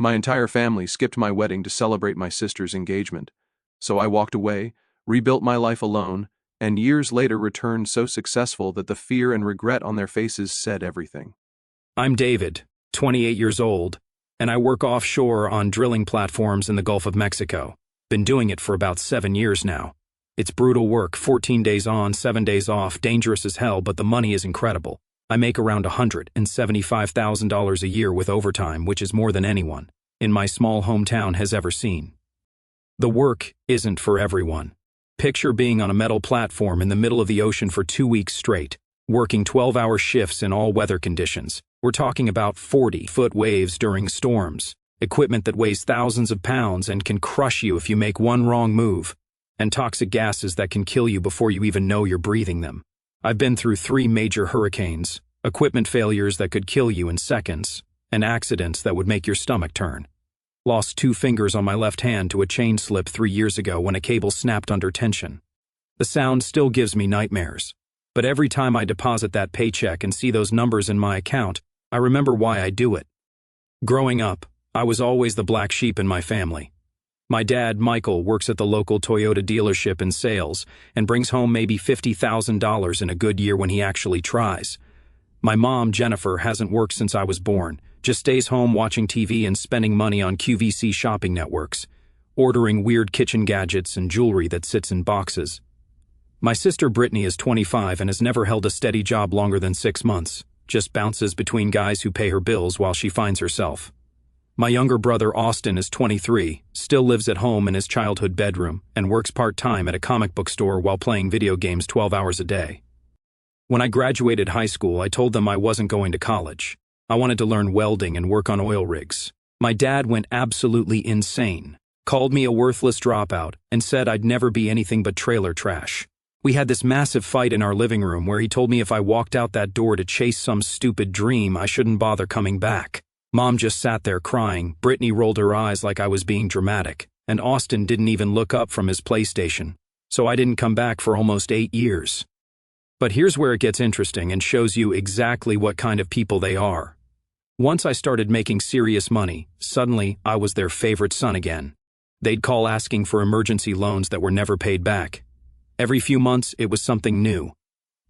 My entire family skipped my wedding to celebrate my sister's engagement. So I walked away, rebuilt my life alone, and years later returned so successful that the fear and regret on their faces said everything. I'm David, 28 years old, and I work offshore on drilling platforms in the Gulf of Mexico. Been doing it for about 7 years now. It's brutal work, 14 days on, 7 days off, dangerous as hell, but the money is incredible. I make around $175,000 a year with overtime, which is more than anyone in my small hometown has ever seen. The work isn't for everyone. Picture being on a metal platform in the middle of the ocean for 2 weeks straight, working 12-hour shifts in all weather conditions. We're talking about 40-foot waves during storms, equipment that weighs thousands of pounds and can crush you if you make one wrong move, and toxic gases that can kill you before you even know you're breathing them. I've been through 3 major hurricanes, equipment failures that could kill you in seconds, and accidents that would make your stomach turn. Lost 2 fingers on my left hand to a chain slip 3 years ago when a cable snapped under tension. The sound still gives me nightmares, but every time I deposit that paycheck and see those numbers in my account, I remember why I do it. Growing up, I was always the black sheep in my family. My dad, Michael, works at the local Toyota dealership in sales and brings home maybe $50,000 in a good year when he actually tries. My mom, Jennifer, hasn't worked since I was born, just stays home watching TV and spending money on QVC shopping networks, ordering weird kitchen gadgets and jewelry that sits in boxes. My sister Brittany is 25 and has never held a steady job longer than 6 months, just bounces between guys who pay her bills while she finds herself. My younger brother Austin is 23, still lives at home in his childhood bedroom, and works part-time at a comic book store while playing video games 12 hours a day. When I graduated high school, I told them I wasn't going to college. I wanted to learn welding and work on oil rigs. My dad went absolutely insane, called me a worthless dropout, and said I'd never be anything but trailer trash. We had this massive fight in our living room where he told me if I walked out that door to chase some stupid dream, I shouldn't bother coming back. Mom just sat there crying, Brittany rolled her eyes like I was being dramatic, and Austin didn't even look up from his PlayStation, so I didn't come back for almost 8 years. But here's where it gets interesting and shows you exactly what kind of people they are. Once I started making serious money, suddenly I was their favorite son again. They'd call asking for emergency loans that were never paid back. Every few months, it was something new.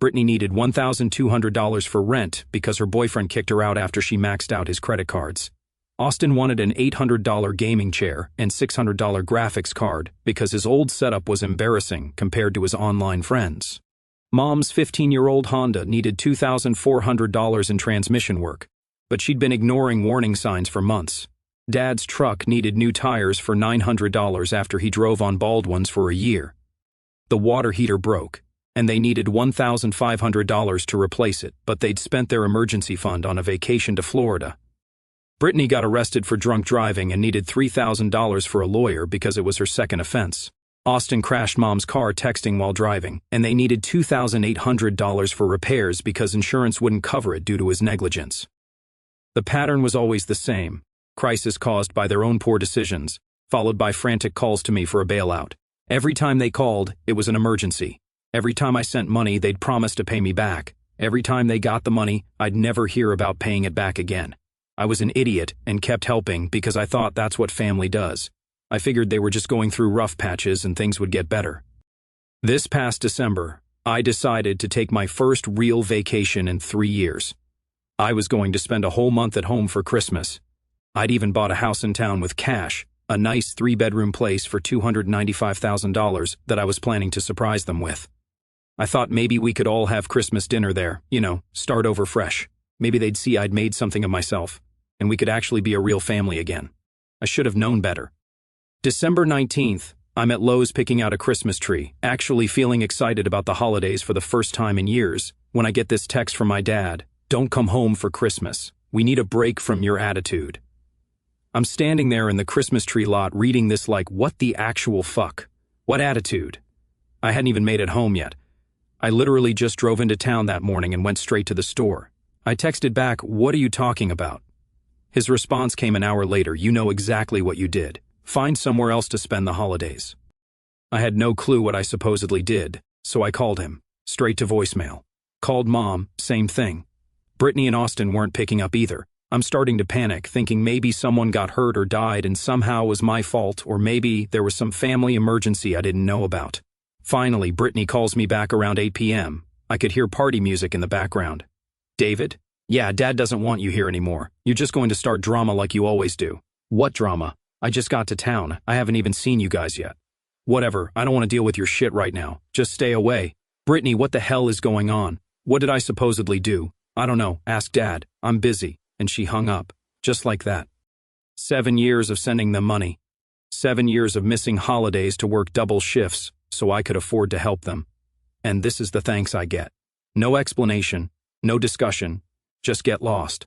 Brittany needed $1,200 for rent because her boyfriend kicked her out after she maxed out his credit cards. Austin wanted an $800 gaming chair and $600 graphics card because his old setup was embarrassing compared to his online friends. Mom's 15-year-old Honda needed $2,400 in transmission work, but she'd been ignoring warning signs for months. Dad's truck needed new tires for $900 after he drove on bald ones for a year. The water heater broke, and they needed $1,500 to replace it, but they'd spent their emergency fund on a vacation to Florida. Brittany got arrested for drunk driving and needed $3,000 for a lawyer because it was her second offense. Austin crashed Mom's car texting while driving, and they needed $2,800 for repairs because insurance wouldn't cover it due to his negligence. The pattern was always the same: crisis caused by their own poor decisions, followed by frantic calls to me for a bailout. Every time they called, it was an emergency. Every time I sent money, they'd promise to pay me back. Every time they got the money, I'd never hear about paying it back again. I was an idiot and kept helping because I thought that's what family does. I figured they were just going through rough patches and things would get better. This past December, I decided to take my first real vacation in 3 years. I was going to spend a whole month at home for Christmas. I'd even bought a house in town with cash, a nice 3-bedroom place for $295,000 that I was planning to surprise them with. I thought maybe we could all have Christmas dinner there, start over fresh. Maybe they'd see I'd made something of myself, and we could actually be a real family again. I should have known better. December 19th, I'm at Lowe's picking out a Christmas tree, actually feeling excited about the holidays for the first time in years, when I get this text from my dad: "Don't come home for Christmas. We need a break from your attitude." I'm standing there in the Christmas tree lot reading this like, what the actual fuck? What attitude? I hadn't even made it home yet. I literally just drove into town that morning and went straight to the store. I texted back, "What are you talking about?" His response came an hour later: "You know exactly what you did. Find somewhere else to spend the holidays." I had no clue what I supposedly did, so I called him, straight to voicemail. Called Mom, same thing. Brittany and Austin weren't picking up either. I'm starting to panic, thinking maybe someone got hurt or died and somehow it was my fault, or maybe there was some family emergency I didn't know about. Finally, Brittany calls me back around 8 p.m. I could hear party music in the background. David? Yeah, Dad doesn't want you here anymore. You're just going to start drama like you always do. What drama? I just got to town. I haven't even seen you guys yet. Whatever, I don't want to deal with your shit right now. Just stay away. Brittany, what the hell is going on? What did I supposedly do? I don't know. Ask Dad. I'm busy. And she hung up. Just like that. 7 years of sending them money. 7 years of missing holidays to work double shifts so I could afford to help them. And this is the thanks I get. No explanation, no discussion, just get lost.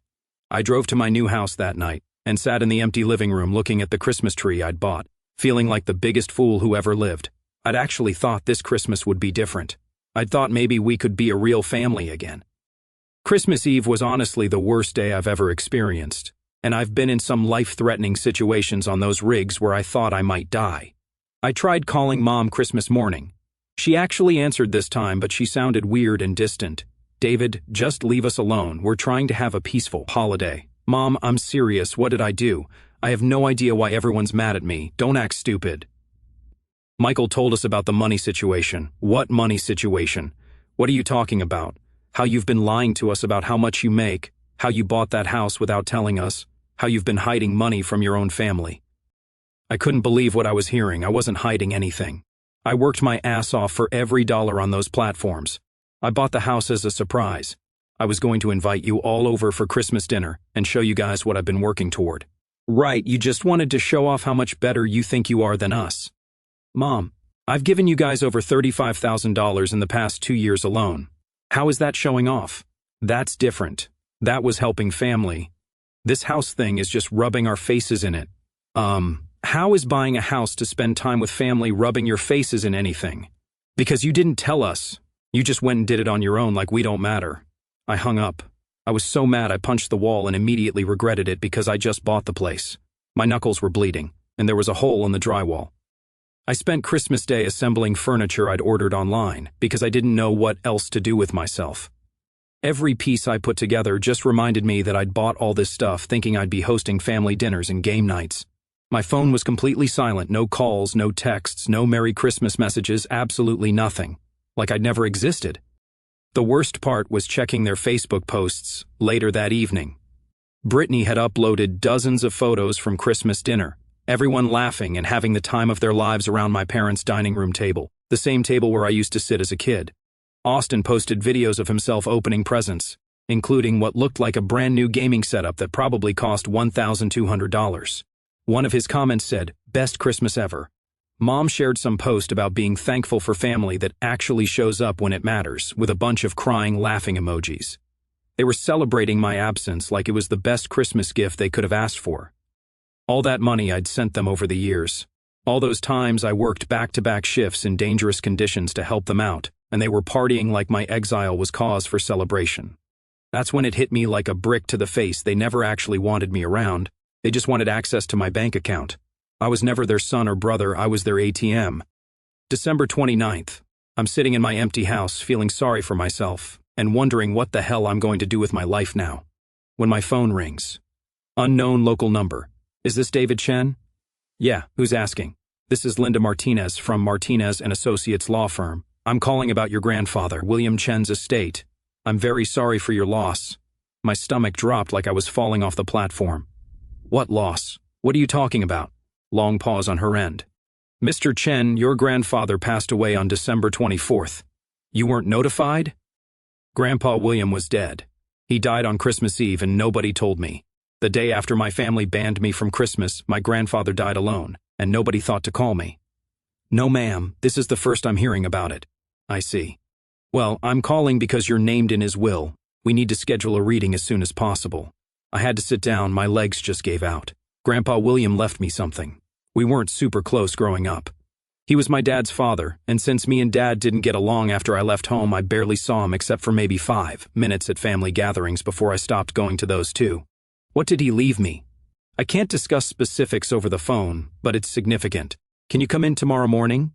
I drove to my new house that night and sat in the empty living room looking at the Christmas tree I'd bought, feeling like the biggest fool who ever lived. I'd actually thought this Christmas would be different. I'd thought maybe we could be a real family again. Christmas Eve was honestly the worst day I've ever experienced, and I've been in some life-threatening situations on those rigs where I thought I might die. I tried calling Mom Christmas morning. She actually answered this time, but she sounded weird and distant. David, just leave us alone. We're trying to have a peaceful holiday. Mom, I'm serious. What did I do? I have no idea why everyone's mad at me. Don't act stupid. Michael told us about the money situation. What money situation? What are you talking about? How you've been lying to us about how much you make, how you bought that house without telling us, how you've been hiding money from your own family. I couldn't believe what I was hearing. I wasn't hiding anything. I worked my ass off for every dollar on those platforms. I bought the house as a surprise. I was going to invite you all over for Christmas dinner and show you guys what I've been working toward. Right, you just wanted to show off how much better you think you are than us. Mom, I've given you guys over $35,000 in the past 2 years alone. How is that showing off? That's different. That was helping family. This house thing is just rubbing our faces in it. How is buying a house to spend time with family rubbing your faces in anything? Because you didn't tell us. You just went and did it on your own like we don't matter. I hung up. I was so mad I punched the wall and immediately regretted it because I just bought the place. My knuckles were bleeding, and there was a hole in the drywall. I spent Christmas Day assembling furniture I'd ordered online because I didn't know what else to do with myself. Every piece I put together just reminded me that I'd bought all this stuff thinking I'd be hosting family dinners and game nights. My phone was completely silent, no calls, no texts, no Merry Christmas messages, absolutely nothing. Like I'd never existed. The worst part was checking their Facebook posts later that evening. Brittany had uploaded dozens of photos from Christmas dinner, everyone laughing and having the time of their lives around my parents' dining room table, the same table where I used to sit as a kid. Austin posted videos of himself opening presents, including what looked like a brand new gaming setup that probably cost $1,200. One of his comments said, "Best Christmas ever." Mom shared some post about being thankful for family that actually shows up when it matters, with a bunch of crying, laughing emojis. They were celebrating my absence like it was the best Christmas gift they could have asked for. All that money I'd sent them over the years. All those times I worked back-to-back shifts in dangerous conditions to help them out, and they were partying like my exile was cause for celebration. That's when it hit me like a brick to the face. They never actually wanted me around. They just wanted access to my bank account. I was never their son or brother, I was their ATM. December 29th. I'm sitting in my empty house, feeling sorry for myself, and wondering what the hell I'm going to do with my life now. When my phone rings. Unknown local number. Is this David Chen? Yeah, who's asking? This is Linda Martinez from Martinez & Associates law firm. I'm calling about your grandfather, William Chen's estate. I'm very sorry for your loss. My stomach dropped like I was falling off the platform. What loss? What are you talking about? Long pause on her end. Mr. Chen, your grandfather passed away on December 24th. You weren't notified? Grandpa William was dead. He died on Christmas Eve and nobody told me. The day after my family banned me from Christmas, my grandfather died alone, and nobody thought to call me. No, ma'am, this is the first I'm hearing about it. I see. Well, I'm calling because you're named in his will. We need to schedule a reading as soon as possible. I had to sit down, my legs just gave out. Grandpa William left me something. We weren't super close growing up. He was my dad's father, and since me and Dad didn't get along after I left home, I barely saw him except for maybe 5 minutes at family gatherings before I stopped going to those too. What did he leave me? I can't discuss specifics over the phone, but it's significant. Can you come in tomorrow morning?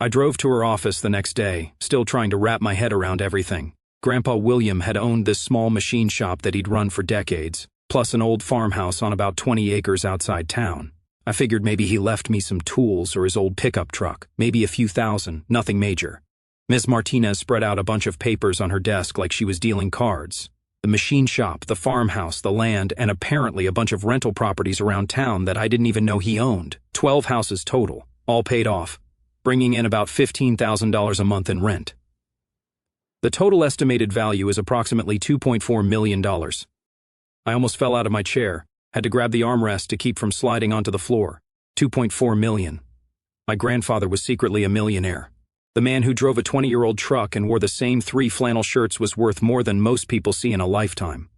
I drove to her office the next day, still trying to wrap my head around everything. Grandpa William had owned this small machine shop that he'd run for decades, plus an old farmhouse on about 20 acres outside town. I figured maybe he left me some tools or his old pickup truck, maybe a few thousand, nothing major. Ms. Martinez spread out a bunch of papers on her desk like she was dealing cards. The machine shop, the farmhouse, the land, and apparently a bunch of rental properties around town that I didn't even know he owned. 12 houses total, all paid off, bringing in about $15,000 a month in rent. The total estimated value is approximately $2.4 million. I almost fell out of my chair, had to grab the armrest to keep from sliding onto the floor. $2.4 million. My grandfather was secretly a millionaire. The man who drove a 20-year-old truck and wore the same 3 flannel shirts was worth more than most people see in a lifetime.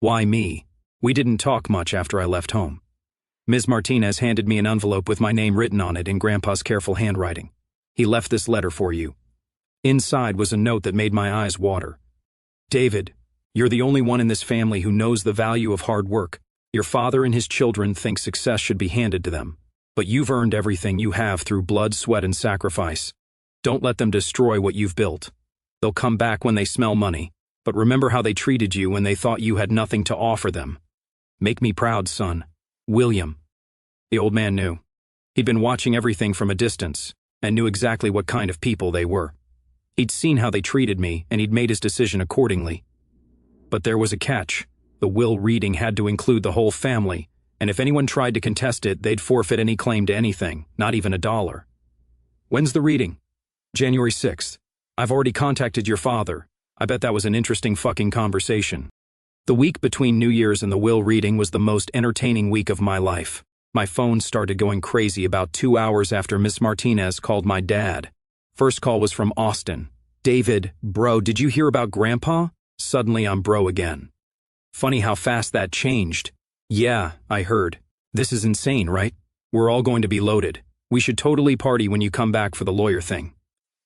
Why me? We didn't talk much after I left home. Ms. Martinez handed me an envelope with my name written on it in Grandpa's careful handwriting. He left this letter for you. Inside was a note that made my eyes water. David, you're the only one in this family who knows the value of hard work. Your father and his children think success should be handed to them. But you've earned everything you have through blood, sweat, and sacrifice. Don't let them destroy what you've built. They'll come back when they smell money, but remember how they treated you when they thought you had nothing to offer them. Make me proud, son. William. The old man knew. He'd been watching everything from a distance and knew exactly what kind of people they were. He'd seen how they treated me, and he'd made his decision accordingly. But there was a catch. The will reading had to include the whole family, and if anyone tried to contest it, they'd forfeit any claim to anything, not even $1. When's the reading? January 6th. I've already contacted your father. I bet that was an interesting fucking conversation. The week between New Year's and the will reading was the most entertaining week of my life. My phone started going crazy about 2 hours after Miss Martinez called my dad. First call was from Austin. David, bro, did you hear about Grandpa? Suddenly I'm bro again. Funny how fast that changed. Yeah, I heard. This is insane, right? We're all going to be loaded. We should totally party when you come back for the lawyer thing.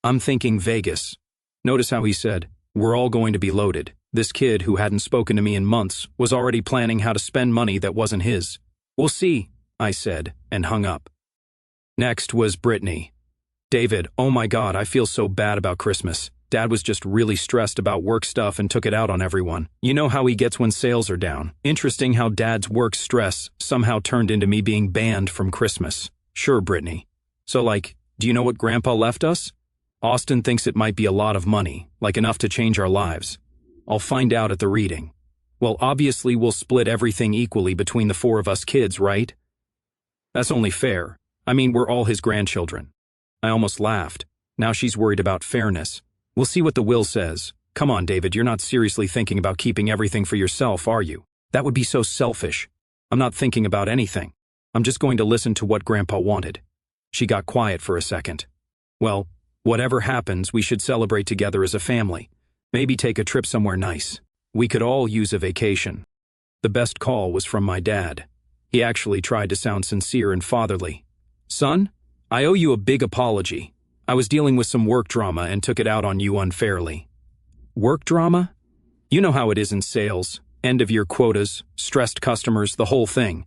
I'm thinking Vegas. Notice how he said, we're all going to be loaded. This kid who hadn't spoken to me in months was already planning how to spend money that wasn't his. We'll see, I said, and hung up. Next was Brittany. David, oh my God, I feel so bad about Christmas. Dad was just really stressed about work stuff and took it out on everyone. You know how he gets when sales are down. Interesting how Dad's work stress somehow turned into me being banned from Christmas. Sure, Brittany. So do you know what Grandpa left us? Austin thinks it might be a lot of money, like enough to change our lives. I'll find out at the reading. Well, obviously we'll split everything equally between the 4 of us kids, right? That's only fair. I mean, we're all his grandchildren. I almost laughed. Now she's worried about fairness. We'll see what the will says. Come on, David, you're not seriously thinking about keeping everything for yourself, are you? That would be so selfish. I'm not thinking about anything. I'm just going to listen to what Grandpa wanted. She got quiet for a second. Well, whatever happens, we should celebrate together as a family. Maybe take a trip somewhere nice. We could all use a vacation. The best call was from my dad. He actually tried to sound sincere and fatherly. Son, I owe you a big apology. I was dealing with some work drama and took it out on you unfairly. Work drama? You know how it is in sales. End-of-year quotas, stressed customers, the whole thing.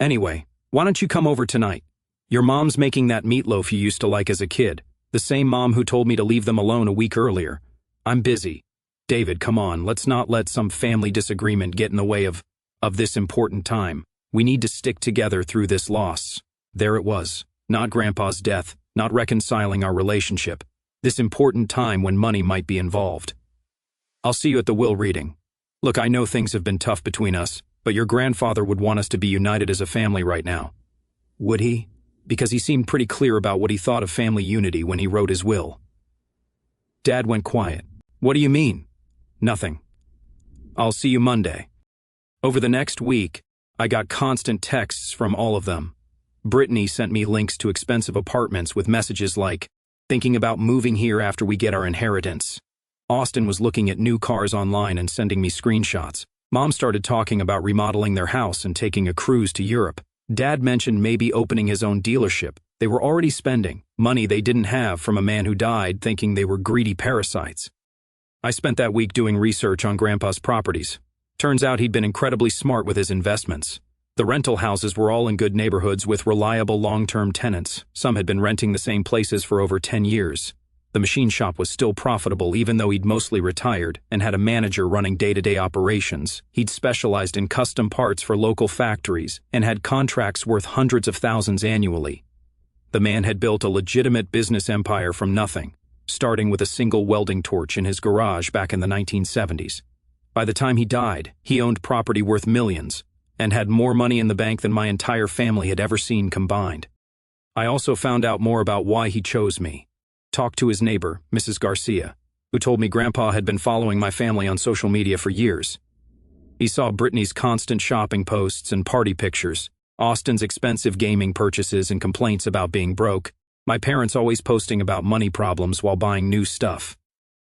Anyway, why don't you come over tonight? Your mom's making that meatloaf you used to like as a kid. The same mom who told me to leave them alone a week earlier. I'm busy. David, come on, let's not let some family disagreement get in the way of this important time. We need to stick together through this loss. There it was. Not Grandpa's death, not reconciling our relationship. This important time when money might be involved. I'll see you at the will reading. Look, I know things have been tough between us, but your grandfather would want us to be united as a family right now. Would he? Because he seemed pretty clear about what he thought of family unity when he wrote his will. Dad went quiet. What do you mean? Nothing. I'll see you Monday. Over the next week, I got constant texts from all of them. Brittany sent me links to expensive apartments with messages like, thinking about moving here after we get our inheritance. Austin was looking at new cars online and sending me screenshots. Mom started talking about remodeling their house and taking a cruise to Europe. Dad mentioned maybe opening his own dealership. They were already spending money they didn't have from a man who died, thinking they were greedy parasites. I spent that week doing research on Grandpa's properties. Turns out he'd been incredibly smart with his investments. The rental houses were all in good neighborhoods with reliable long-term tenants. Some had been renting the same places for over 10 years. The machine shop was still profitable even though he'd mostly retired and had a manager running day-to-day operations. He'd specialized in custom parts for local factories and had contracts worth hundreds of thousands annually. The man had built a legitimate business empire from nothing, starting with a single welding torch in his garage back in the 1970s. By the time he died, he owned property worth millions and had more money in the bank than my entire family had ever seen combined. I also found out more about why he chose me. Talked to his neighbor, Mrs. Garcia, who told me Grandpa had been following my family on social media for years. He saw Brittany's constant shopping posts and party pictures, Austin's expensive gaming purchases and complaints about being broke, my parents always posting about money problems while buying new stuff.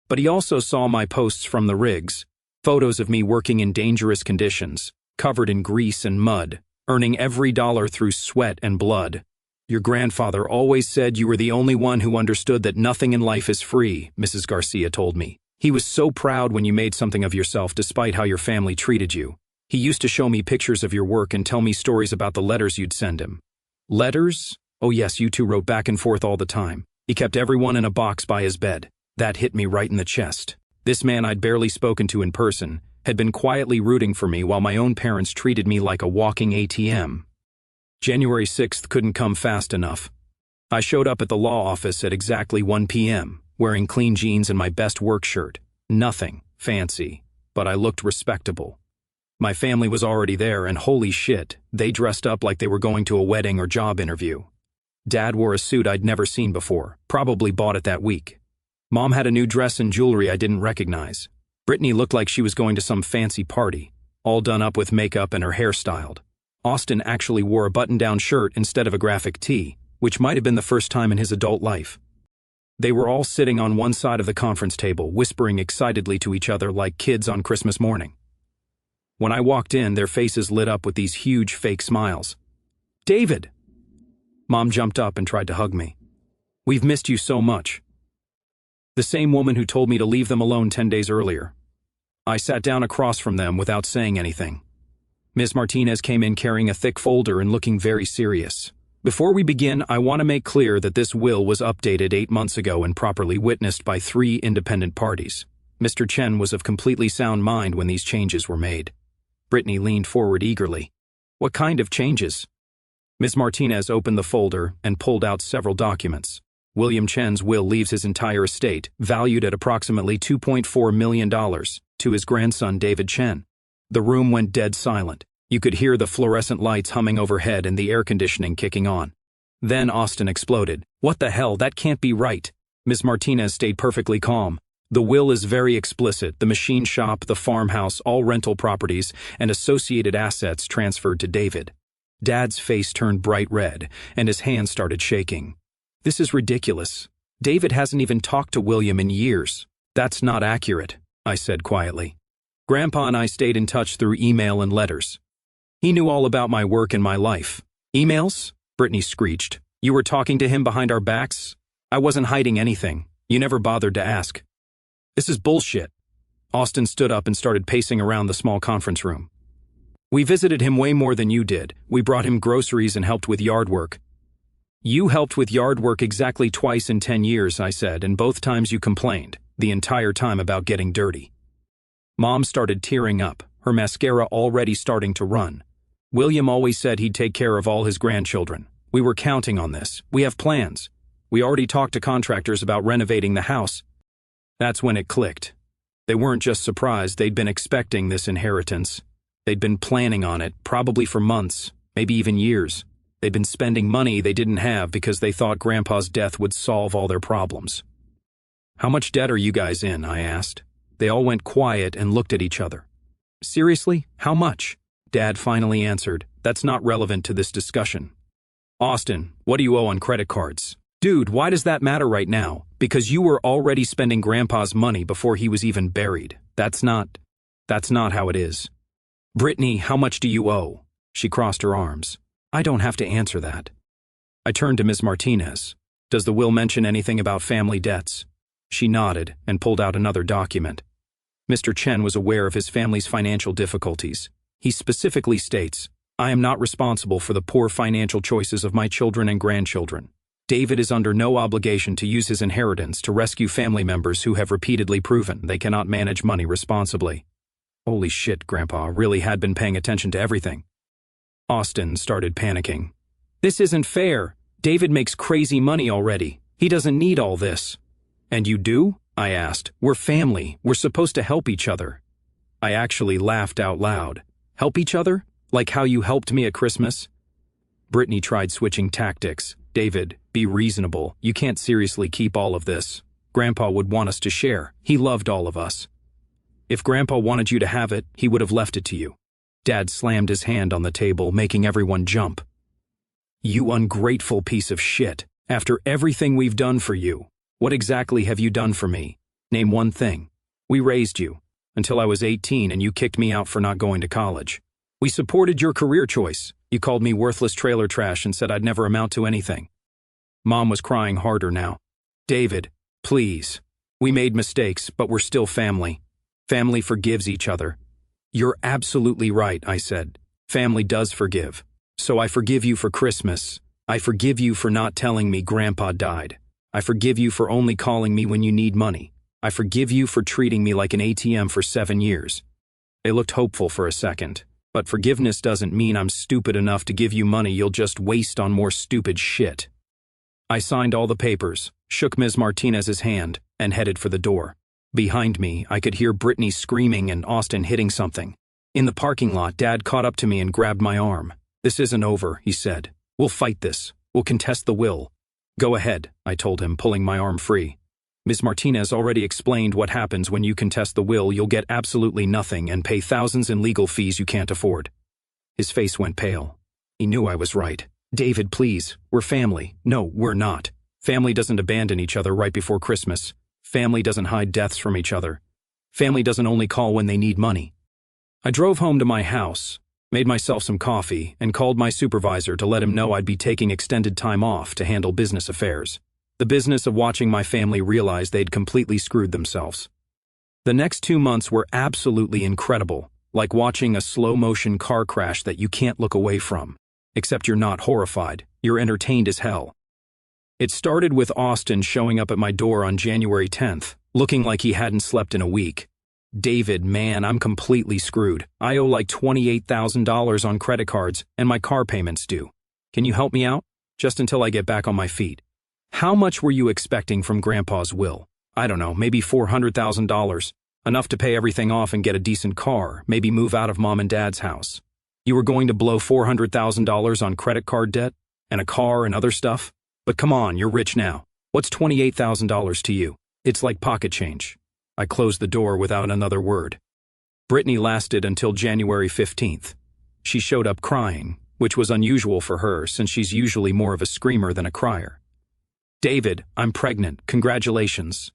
But he also saw my posts from the rigs, photos of me working in dangerous conditions, covered in grease and mud, earning every dollar through sweat and blood. Your grandfather always said you were the only one who understood that nothing in life is free, Mrs. Garcia told me. He was so proud when you made something of yourself despite how your family treated you. He used to show me pictures of your work and tell me stories about the letters you'd send him. Letters? Oh yes, you two wrote back and forth all the time. He kept everyone in a box by his bed. That hit me right in the chest. This man I'd barely spoken to in person had been quietly rooting for me while my own parents treated me like a walking ATM. January 6th couldn't come fast enough. I showed up at the law office at exactly 1 p.m., wearing clean jeans and my best work shirt. Nothing fancy, but I looked respectable. My family was already there, and holy shit, they dressed up like they were going to a wedding or job interview. Dad wore a suit I'd never seen before, probably bought it that week. Mom had a new dress and jewelry I didn't recognize. Brittany looked like she was going to some fancy party, all done up with makeup and her hair styled. Austin actually wore a button-down shirt instead of a graphic tee, which might have been the first time in his adult life. They were all sitting on one side of the conference table, whispering excitedly to each other like kids on Christmas morning. When I walked in, their faces lit up with these huge fake smiles. "David!" Mom jumped up and tried to hug me. "We've missed you so much." The same woman who told me to leave them alone 10 days earlier. I sat down across from them without saying anything. Ms. Martinez came in carrying a thick folder and looking very serious. "Before we begin, I want to make clear that this will was updated 8 months ago and properly witnessed by 3 independent parties. Mr. Chen was of completely sound mind when these changes were made." Brittany leaned forward eagerly. "What kind of changes?" Ms. Martinez opened the folder and pulled out several documents. William Chen's will leaves his entire estate, valued at approximately $2.4 million, to his grandson David Chen. The room went dead silent. You could hear the fluorescent lights humming overhead and the air conditioning kicking on. Then Austin exploded. "What the hell, that can't be right." Ms. Martinez stayed perfectly calm. "The will is very explicit. The machine shop, the farmhouse, all rental properties, and associated assets transferred to David." Dad's face turned bright red, and his hands started shaking. "This is ridiculous. David hasn't even talked to William in years." "That's not accurate," I said quietly. "Grandpa and I stayed in touch through email and letters. He knew all about my work and my life." "Emails?" Brittany screeched. "You were talking to him behind our backs?" "I wasn't hiding anything. You never bothered to ask." "This is bullshit." Austin stood up and started pacing around the small conference room. "We visited him way more than you did. We brought him groceries and helped with yard work." "You helped with yard work exactly twice in 10 years, I said, and both times you complained, the entire time about getting dirty." Mom started tearing up, her mascara already starting to run. "William always said he'd take care of all his grandchildren. We were counting on this. We have plans. We already talked to contractors about renovating the house." That's when it clicked. They weren't just surprised, they'd been expecting this inheritance. They'd been planning on it, probably for months, maybe even years. They'd been spending money they didn't have because they thought Grandpa's death would solve all their problems. "How much debt are you guys in?" I asked. They all went quiet and looked at each other. "Seriously? How much?" Dad finally answered. "That's not relevant to this discussion." "Austin, what do you owe on credit cards?" "Dude, why does that matter right now? Because you were already spending Grandpa's money before he was even buried. That's not how it is." "Brittany, how much do you owe?" She crossed her arms. "I don't have to answer that." I turned to Ms. Martinez. "Does the will mention anything about family debts?" She nodded and pulled out another document. Mr. Chen was aware of his family's financial difficulties. He specifically states, "I am not responsible for the poor financial choices of my children and grandchildren." David is under no obligation to use his inheritance to rescue family members who have repeatedly proven they cannot manage money responsibly. Holy shit, Grandpa really had been paying attention to everything. Austin started panicking. This isn't fair. David makes crazy money already. He doesn't need all this. And you do? I asked. We're family. We're supposed to help each other. I actually laughed out loud. Help each other? Like how you helped me at Christmas? Brittany tried switching tactics. David, be reasonable. You can't seriously keep all of this. Grandpa would want us to share. He loved all of us. If Grandpa wanted you to have it, he would have left it to you. Dad slammed his hand on the table, making everyone jump. You ungrateful piece of shit. After everything we've done for you, what exactly have you done for me? Name one thing. We raised you until I was 18 and you kicked me out for not going to college. We supported your career choice. You called me worthless trailer trash and said I'd never amount to anything. Mom was crying harder now. David, please. We made mistakes, but we're still family. Family forgives each other. You're absolutely right, I said. Family does forgive. So I forgive you for Christmas. I forgive you for not telling me Grandpa died. I forgive you for only calling me when you need money. I forgive you for treating me like an ATM for 7 years. They looked hopeful for a second. But forgiveness doesn't mean I'm stupid enough to give you money you'll just waste on more stupid shit. I signed all the papers, shook Ms. Martinez's hand, and headed for the door. Behind me, I could hear Brittany screaming and Austin hitting something. In the parking lot, Dad caught up to me and grabbed my arm. This isn't over, he said. We'll fight this. We'll contest the will. Go ahead, I told him, pulling my arm free. Ms. Martinez already explained what happens when you contest the will. You'll get absolutely nothing and pay thousands in legal fees you can't afford. His face went pale. He knew I was right. David, please. We're family. No, we're not. Family doesn't abandon each other right before Christmas. Family doesn't hide deaths from each other. Family doesn't only call when they need money. I drove home to my house, made myself some coffee, and called my supervisor to let him know I'd be taking extended time off to handle business affairs. The business of watching my family realize they'd completely screwed themselves. The next 2 months were absolutely incredible, like watching a slow-motion car crash that you can't look away from. Except you're not horrified, you're entertained as hell. It started with Austin showing up at my door on January 10th, looking like he hadn't slept in a week. David, man, I'm completely screwed. I owe like $28,000 on credit cards, and my car payment's due. Can you help me out? Just until I get back on my feet. How much were you expecting from Grandpa's will? I don't know, maybe $400,000. Enough to pay everything off and get a decent car, maybe move out of Mom and Dad's house. You were going to blow $400,000 on credit card debt, and a car and other stuff? But come on, you're rich now. What's $28,000 to you? It's like pocket change. I closed the door without another word. Brittany lasted until January 15th. She showed up crying, which was unusual for her since she's usually more of a screamer than a crier. David, I'm pregnant. Congratulations.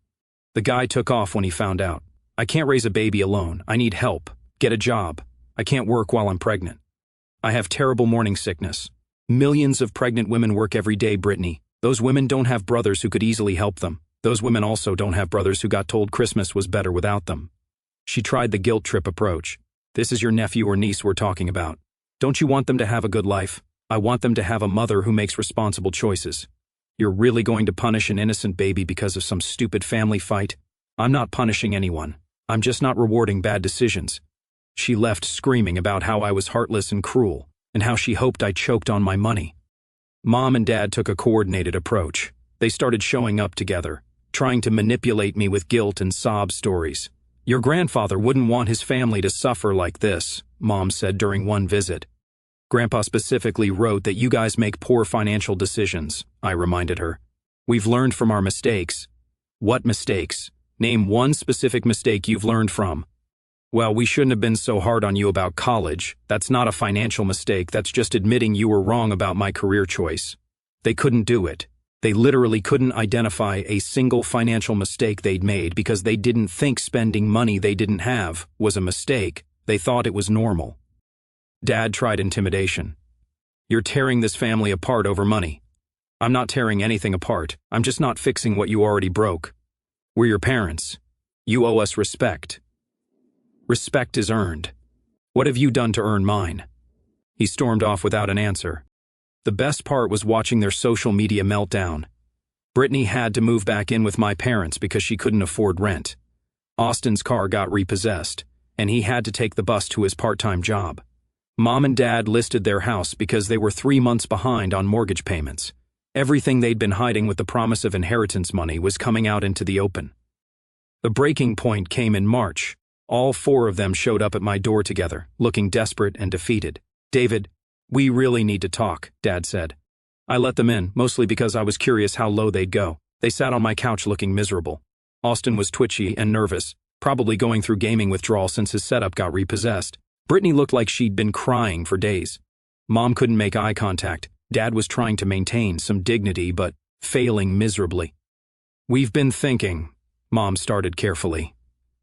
The guy took off when he found out. I can't raise a baby alone. I need help. Get a job. I can't work while I'm pregnant. I have terrible morning sickness. Millions of pregnant women work every day, Brittany. Those women don't have brothers who could easily help them. Those women also don't have brothers who got told Christmas was better without them. She tried the guilt trip approach. This is your nephew or niece we're talking about. Don't you want them to have a good life? I want them to have a mother who makes responsible choices. You're really going to punish an innocent baby because of some stupid family fight? I'm not punishing anyone. I'm just not rewarding bad decisions. She left screaming about how I was heartless and cruel, and how she hoped I choked on my money. Mom and Dad took a coordinated approach. They started showing up together, trying to manipulate me with guilt and sob stories. Your grandfather wouldn't want his family to suffer like this, Mom said during one visit. Grandpa specifically wrote that you guys make poor financial decisions, I reminded her. We've learned from our mistakes. What mistakes? Name one specific mistake you've learned from. Well, we shouldn't have been so hard on you about college. That's not a financial mistake, that's just admitting you were wrong about my career choice. They couldn't do it. They literally couldn't identify a single financial mistake they'd made because they didn't think spending money they didn't have was a mistake. They thought it was normal. Dad tried intimidation. You're tearing this family apart over money. I'm not tearing anything apart. I'm just not fixing what you already broke. We're your parents. You owe us respect. Respect is earned. What have you done to earn mine? He stormed off without an answer. The best part was watching their social media meltdown. Brittany had to move back in with my parents because she couldn't afford rent. Austin's car got repossessed, and he had to take the bus to his part-time job. Mom and Dad listed their house because they were 3 months behind on mortgage payments. Everything they'd been hiding with the promise of inheritance money was coming out into the open. The breaking point came in March. All 4 of them showed up at my door together, looking desperate and defeated. "David, we really need to talk," Dad said. I let them in, mostly because I was curious how low they'd go. They sat on my couch looking miserable. Austin was twitchy and nervous, probably going through gaming withdrawal since his setup got repossessed. Brittany looked like she'd been crying for days. Mom couldn't make eye contact. Dad was trying to maintain some dignity, but failing miserably. "We've been thinking," Mom started carefully.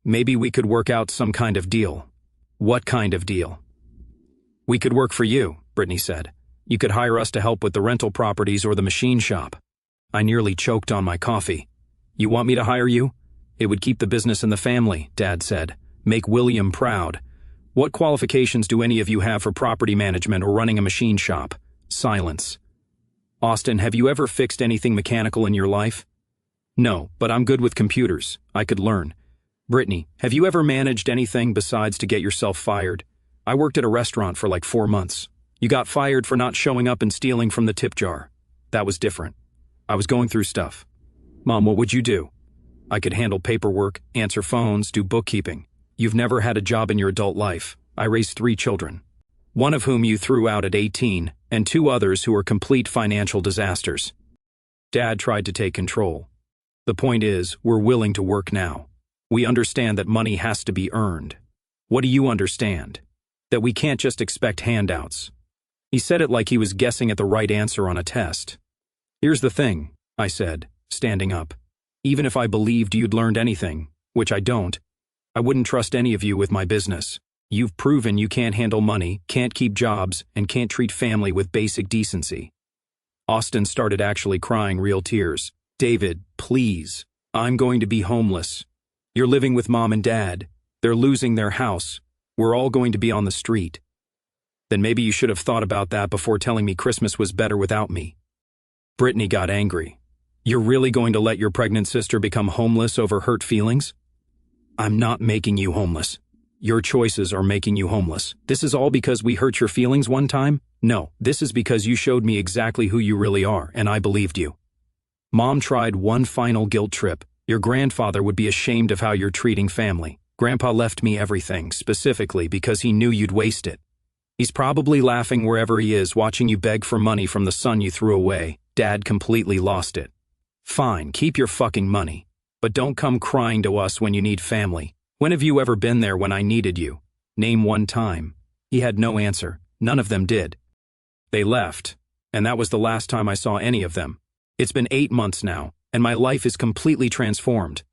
"Maybe we could work out some kind of deal." "What kind of deal?" "We could work for you," Brittany said. "You could hire us to help with the rental properties or the machine shop." I nearly choked on my coffee. "You want me to hire you?" "It would keep the business in the family," Dad said. "Make William proud." "What qualifications do any of you have for property management or running a machine shop?" Silence. "Austin, have you ever fixed anything mechanical in your life?" "No, but I'm good with computers. I could learn." "Brittany, have you ever managed anything besides to get yourself fired?" "I worked at a restaurant for like 4 months. You got fired for not showing up and stealing from the tip jar. That was different. I was going through stuff." "Mom, what would you do?" "I could handle paperwork, answer phones, do bookkeeping." "You've never had a job in your adult life. I raised 3 children. One of whom you threw out at 18, and 2 others who were complete financial disasters." Dad tried to take control. "The point is, we're willing to work now. We understand that money has to be earned." "What do you understand?" "That we can't just expect handouts." He said it like he was guessing at the right answer on a test. "Here's the thing," I said, standing up. "Even if I believed you'd learned anything, which I don't, I wouldn't trust any of you with my business. You've proven you can't handle money, can't keep jobs, and can't treat family with basic decency." Austin started actually crying real tears. "David, please. I'm going to be homeless. You're living with Mom and Dad. They're losing their house. We're all going to be on the street." "Then maybe you should have thought about that before telling me Christmas was better without me." Brittany got angry. "You're really going to let your pregnant sister become homeless over hurt feelings?" "I'm not making you homeless. Your choices are making you homeless. This is all because we hurt your feelings one time? No, this is because you showed me exactly who you really are, and I believed you." Mom tried one final guilt trip. "Your grandfather would be ashamed of how you're treating family. Grandpa left me everything, specifically because he knew you'd waste it. He's probably laughing wherever he is, watching you beg for money from the son you threw away. Dad completely lost it." "Fine, keep your fucking money. But don't come crying to us when you need family. When have you ever been there when I needed you? Name one time." He had no answer. None of them did. They left, and that was the last time I saw any of them. It's been 8 months now, and my life is completely transformed.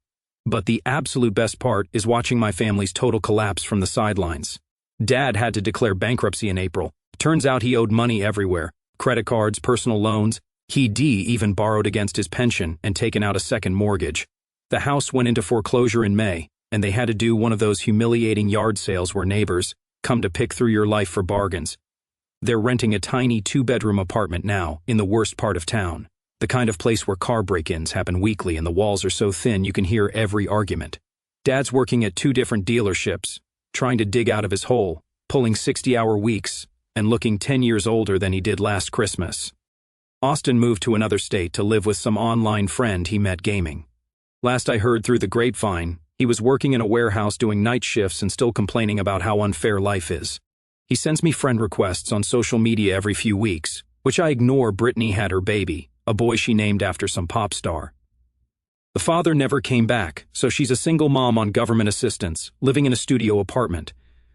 But the absolute best part is watching my family's total collapse from the sidelines. Dad had to declare bankruptcy in April. Turns out he owed money everywhere. Credit cards, personal loans. He'd even borrowed against his pension and taken out a second mortgage. The house went into foreclosure in May, and they had to do one of those humiliating yard sales where neighbors come to pick through your life for bargains. They're renting a tiny 2-bedroom apartment now in the worst part of town. The kind of place where car break-ins happen weekly and the walls are so thin you can hear every argument. Dad's working at 2 different dealerships, trying to dig out of his hole, pulling 60-hour weeks, and looking 10 years older than he did last Christmas. Austin moved to another state to live with some online friend he met gaming. Last I heard through the grapevine, he was working in a warehouse doing night shifts and still complaining about how unfair life is. He sends me friend requests on social media every few weeks, which I ignore. Brittany had her baby, a boy she named after some pop star. The father never came back, so she's a single mom on government assistance, living in a studio apartment.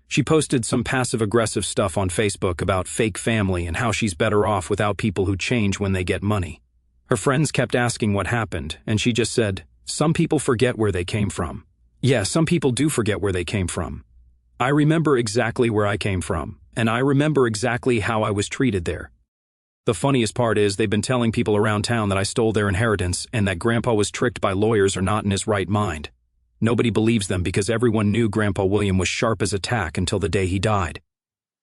She posted some passive-aggressive stuff on Facebook about fake family and how she's better off without people who change when they get money. Her friends kept asking what happened, and she just said, "Some people forget where they came from." Yeah, some people do forget where they came from. I remember exactly where I came from, and I remember exactly how I was treated there. The funniest part is they've been telling people around town that I stole their inheritance and that Grandpa was tricked by lawyers or not in his right mind. Nobody believes them because everyone knew Grandpa William was sharp as a tack until the day he died.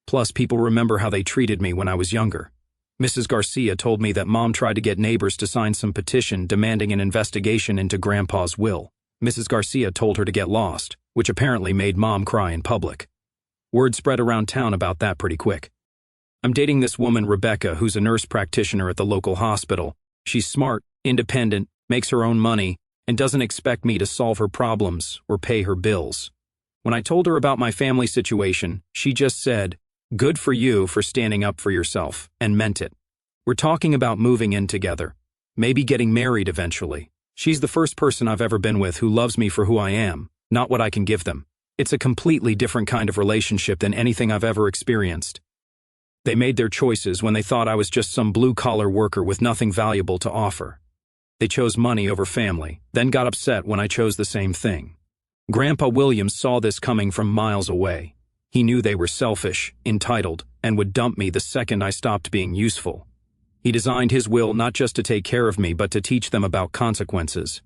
Plus, people remember how they treated me when I was younger. Mrs. Garcia told me that Mom tried to get neighbors to sign some petition demanding an investigation into Grandpa's will. Mrs. Garcia told her to get lost, which apparently made Mom cry in public. Word spread around town about that pretty quick. I'm dating this woman, Rebecca, who's a nurse practitioner at the local hospital. She's smart, independent, makes her own money, and doesn't expect me to solve her problems or pay her bills. When I told her about my family situation, she just said, "Good for you for standing up for yourself," and meant it. We're talking about moving in together, maybe getting married eventually. She's the first person I've ever been with who loves me for who I am, not what I can give them. It's a completely different kind of relationship than anything I've ever experienced. They made their choices when they thought I was just some blue-collar worker with nothing valuable to offer. They chose money over family, then got upset when I chose the same thing. Grandpa Williams saw this coming from miles away. He knew they were selfish, entitled, and would dump me the second I stopped being useful. He designed his will not just to take care of me, but to teach them about consequences.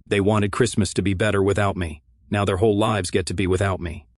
They wanted Christmas to be better without me. Now their whole lives get to be without me.